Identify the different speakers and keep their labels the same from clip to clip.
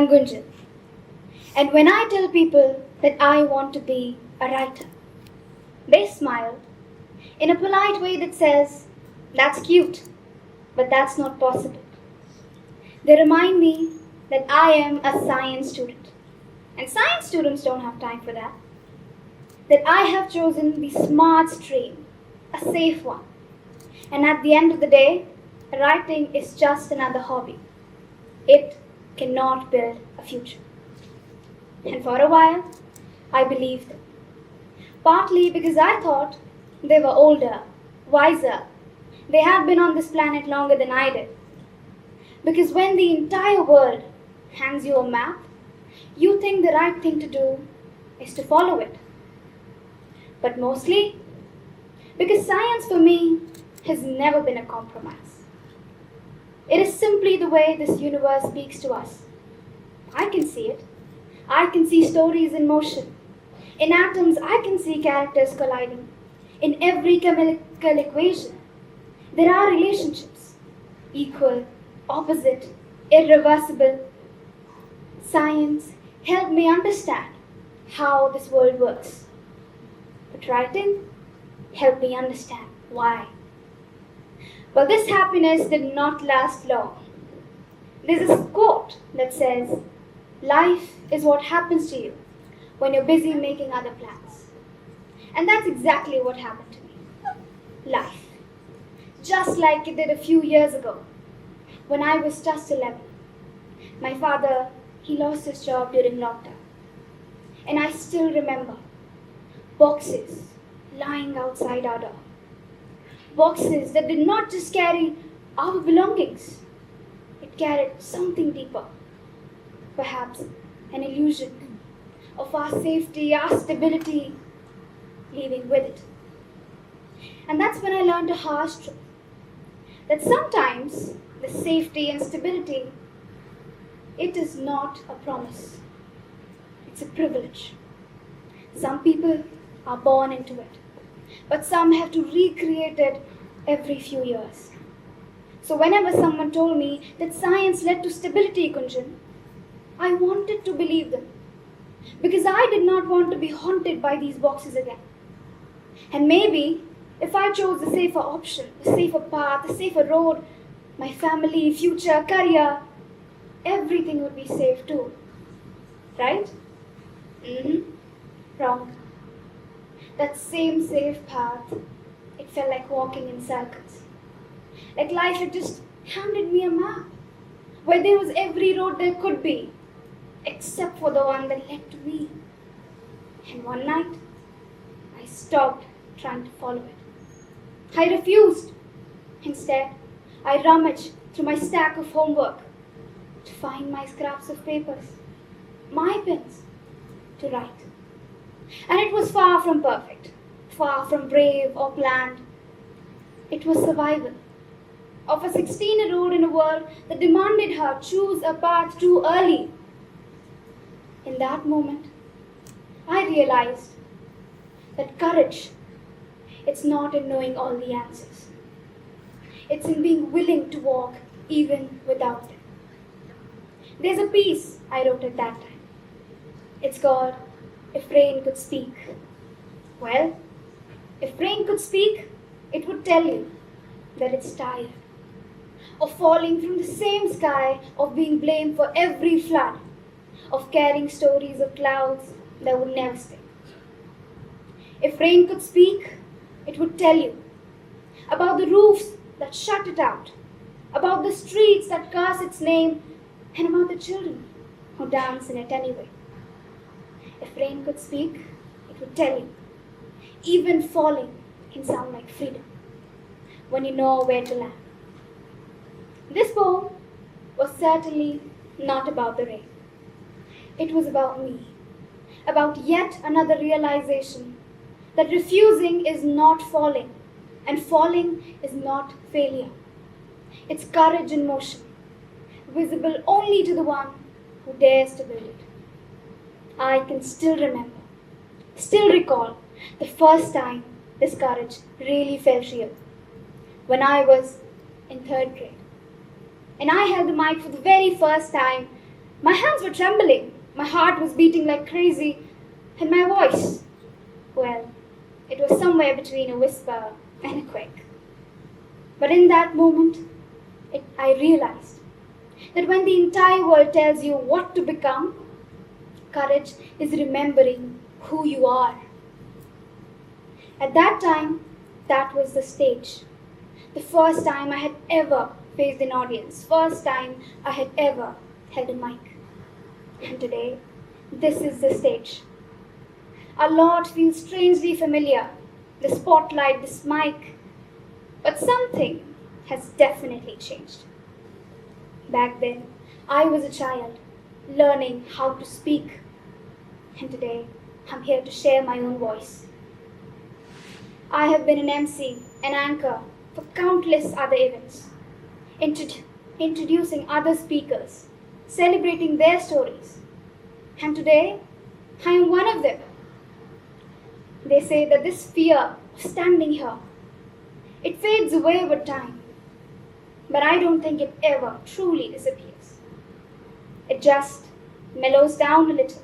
Speaker 1: I'm Gunjan. And when I tell people that I want to be a writer, they smile in a polite way that says, "That's cute, but that's not possible." They remind me that I am a science student, and science students don't have time for that. That I have chosen the smart stream, a safe one. And at the end of the day, writing is just another hobby. It cannot build a future. And for a while, I believed them. Partly because I thought they were older, wiser. They had been on this planet longer than I did. Because when the entire world hands you a map, you think the right thing to do is to follow it. But mostly because science for me has never been a compromise. It is simply the way this universe speaks to us. I can see it. I can see stories in motion. In atoms, I can see characters colliding. In every chemical equation, there are relationships. Equal, opposite, irreversible. Science helped me understand how this world works. But writing helped me understand why. But this happiness did not last long. There's this quote that says, "Life is what happens to you when you're busy making other plans." And that's exactly what happened to me. Life. Just like it did a few years ago, when I was just 11. My father, he lost his job during lockdown. And I still remember boxes lying outside our door. Boxes that did not just carry our belongings. It carried something deeper. Perhaps an illusion of our safety, our stability, leaving with it. And that's when I learned a harsh truth. That sometimes the safety and stability, it is not a promise. It's a privilege. Some people are born into it, but some have to recreate it every few years. So whenever someone told me that science led to stability, Gunjan, I wanted to believe them, because I did not want to be haunted by these boxes again. And maybe if I chose the safer option, the safer path, the safer road, my family, future, career, everything would be safe too. Right? Wrong. That same safe path, it felt like walking in circles. Like life had just handed me a map, where there was every road there could be, except for the one that led to me. And one night, I stopped trying to follow it. I refused. Instead, I rummaged through my stack of homework to find my scraps of papers, my pens, to write. And it was far from perfect, far from brave or planned. It was survival of a 16-year-old in a world that demanded her choose a path too early. In that moment, I realized that courage, it's not in knowing all the answers. It's in being willing to walk even without them. There's a piece I wrote at that time. It's called "If Rain Could Speak." Well, if rain could speak, it would tell you that it's tired of falling from the same sky, of being blamed for every flood, of carrying stories of clouds that would never stay. If rain could speak, it would tell you about the roofs that shut it out, about the streets that curse its name, and about the children who dance in it anyway. If rain could speak, it would tell you, even falling can sound like freedom when you know where to land. This poem was certainly not about the rain. It was about me, about yet another realization that refusing is not falling, and falling is not failure. It's courage in motion, visible only to the one who dares to build it. I can still remember, still recall the first time this courage really felt real, when I was in 3rd grade. And I held the mic for the very first time My hands were trembling, my heart was beating like crazy, and my voice, well, it was somewhere between a whisper and a quake. But in that moment, I realized that when the entire world tells you what to become, courage is remembering who you are. At that time, that was the stage. The first time I had ever faced an audience, first time I had ever held a mic. And today, this is the stage. A lot feels strangely familiar, the spotlight, this mic, but something has definitely changed. Back then, I was a child, learning how to speak, and today, I'm here to share my own voice. I have been an MC, an anchor for countless other events, introducing other speakers, celebrating their stories. And today, I am one of them. They say that this fear of standing here, it fades away with time. But I don't think it ever truly disappears. It just mellows down a little,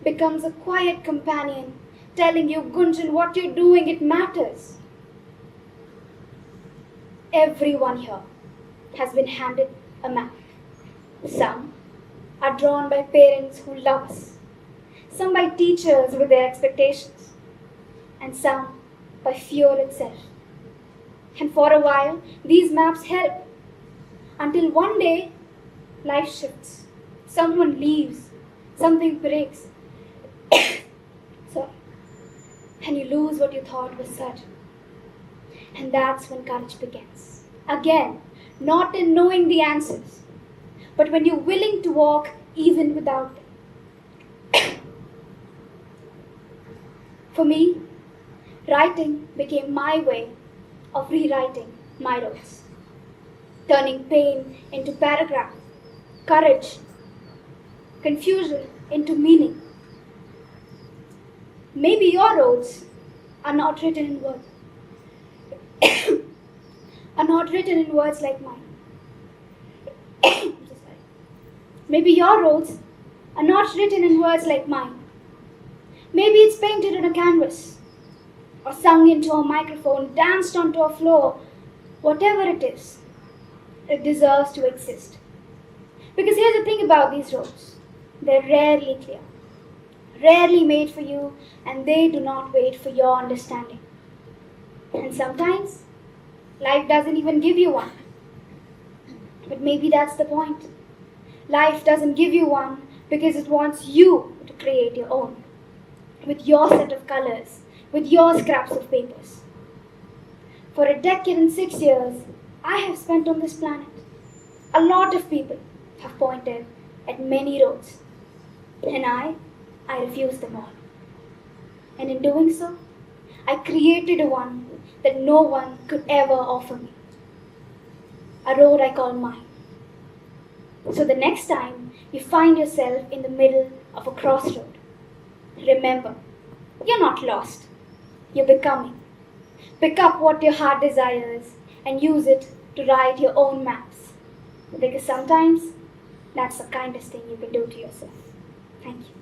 Speaker 1: becomes a quiet companion, telling you, Gunjan, what you're doing, it matters. Everyone here has been handed a map. Some are drawn by parents who love us, some by teachers with their expectations, and some by fear itself. And for a while, these maps help, until one day, life shifts. Someone leaves, something breaks, and you lose what you thought was certain. And that's when courage begins. Again, not in knowing the answers, but when you're willing to walk even without them. For me, writing became my way of rewriting my roads, turning pain into paragraph, courage, confusion into meaning. Maybe your roads are not written in words, like mine. Maybe your roads are not written in words like mine. Maybe it's painted on a canvas, or sung into a microphone, danced onto a floor. Whatever it is, it deserves to exist. Because here's the thing about these roads. They're rarely clear, rarely made for you, and they do not wait for your understanding. And sometimes, life doesn't even give you one. But maybe that's the point. Life doesn't give you one because it wants you to create your own, with your set of colors, with your scraps of papers. For a decade and 6 years, I have spent on this planet. A lot of people have pointed at many roads, and I refused them all. And in doing so, I created a one that no one could ever offer me. A road I call mine. So the next time you find yourself in the middle of a crossroad, remember, you're not lost. You're becoming. Pick up what your heart desires and use it to write your own maps. Because sometimes that's the kindest thing you can do to yourself. Thank you.